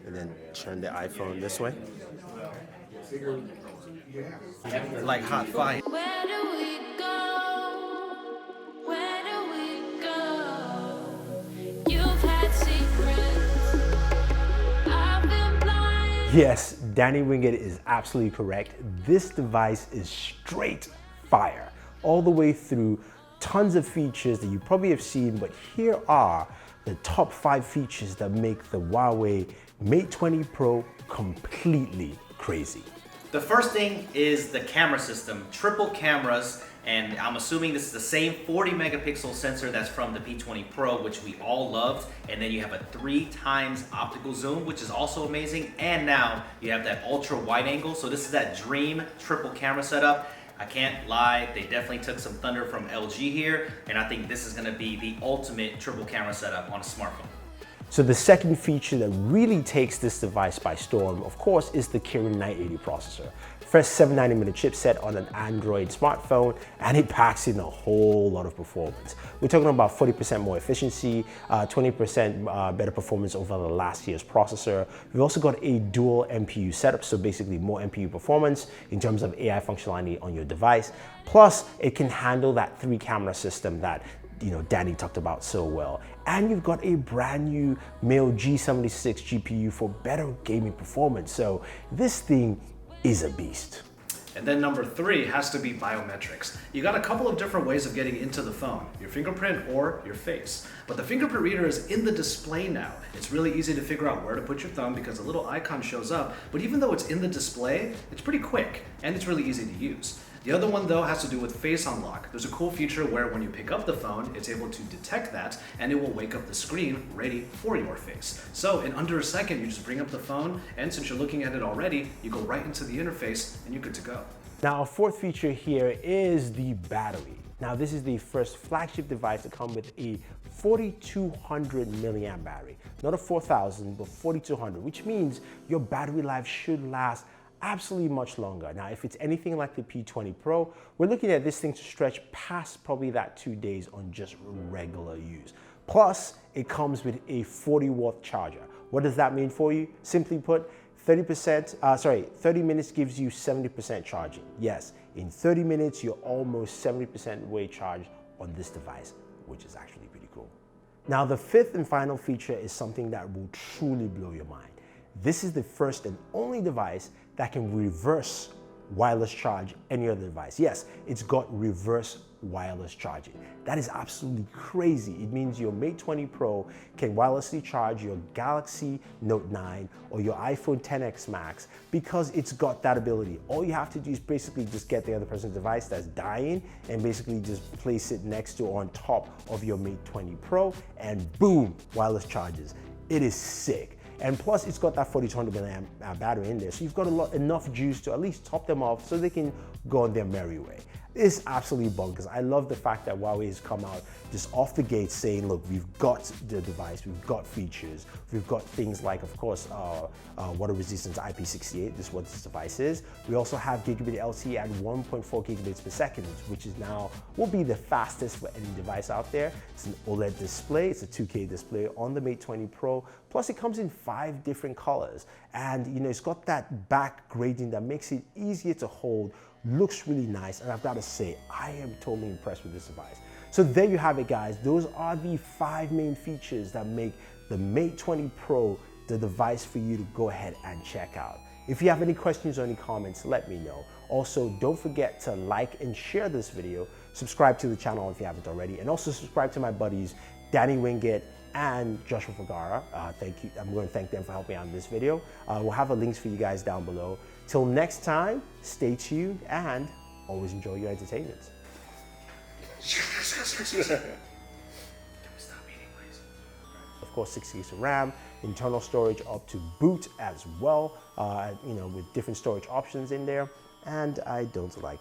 and then turn the iPhone this way. Like hot fire. Where do we go? Where do we go? You've had secrets. I've been blind. Yes, Danny Wingate is absolutely correct. This device is straight fire, all the way through. Tons of features that you probably have seen, but here are the top 5 features that make the Huawei Mate 20 Pro completely crazy. The first thing is the camera system, triple cameras, and I'm assuming this is the same 40 megapixel sensor that's from the P20 Pro, which we all loved. And then you have a 3 times optical zoom, which is also amazing. And now you have that ultra wide angle. So this is that dream triple camera setup. I can't lie, they definitely took some thunder from LG here, and I think this is gonna be the ultimate triple camera setup on a smartphone. So the second feature that really takes this device by storm, of course, is the Kirin 980 processor. First 7nm chipset on an Android smartphone, and it packs in a whole lot of performance. We're talking about 40% more efficiency, 20% better performance over the last year's processor. We've also got a dual NPU setup, so basically more NPU performance in terms of AI functionality on your device. Plus, it can handle that 3-camera system that Danny talked about so well. And you've got a brand new Male G76 GPU for better gaming performance. So this thing is a beast. And then number 3 has to be biometrics. You got a couple of different ways of getting into the phone, your fingerprint or your face. But the fingerprint reader is in the display now. It's really easy to figure out where to put your thumb because a little icon shows up, but even though it's in the display, it's pretty quick and it's really easy to use. The other one though has to do with face unlock. There's a cool feature where when you pick up the phone, it's able to detect that and it will wake up the screen ready for your face. So in under a second, you just bring up the phone, and since you're looking at it already, you go right into the interface and you're good to go. Now, our fourth feature here is the battery. Now, this is the first flagship device to come with a 4200 milliamp battery. Not a 4000, but 4200, which means your battery life should last absolutely much longer. Now, if it's anything like the P20 Pro, we're looking at this thing to stretch past probably that 2 days on just regular use. Plus, it comes with a 40-watt charger. What does that mean for you? Simply put, 30 minutes gives you 70% charging. Yes, in 30 minutes, you're almost 70% way charged on this device, which is actually pretty cool. Now, the fifth and final feature is something that will truly blow your mind. This is the first and only device that can reverse wireless charge any other device. Yes, it's got reverse wireless charging. That is absolutely crazy. It means your Mate 20 Pro can wirelessly charge your Galaxy Note 9 or your iPhone XS Max because it's got that ability. All you have to do is basically just get the other person's device that's dying and basically just place it next to or on top of your Mate 20 Pro and boom, wireless charges. It is sick. And plus, it's got that 4200 milliamp battery in there, so you've got enough juice to at least top them off so they can go on their merry way. It's absolutely bonkers. I love the fact that Huawei has come out just off the gate saying, look, we've got the device, we've got features, we've got things like, of course, water resistance IP68, this is what this device is. We also have gigabit LTE at 1.4 gigabits per second, which is now, will be the fastest for any device out there. It's an OLED display, it's a 2K display on the Mate 20 Pro, plus it comes in 5 different colors. And it's got that back grading that makes it easier to hold, looks really nice, and I've got to say, I am totally impressed with this device. So there you have it, guys. Those are the 5 main features that make the Mate 20 Pro the device for you to go ahead and check out. If you have any questions or any comments, let me know. Also, don't forget to like and share this video, subscribe to the channel if you haven't already, and also subscribe to my buddies, Danny Wingate and Joshua Vergara. Thank you. I'm going to thank them for helping out in this video. We'll have the links for you guys down below. Till next time, stay tuned and always enjoy your entertainment. Of course, 6 gigs of RAM, internal storage up to boot as well, with different storage options in there. And I don't like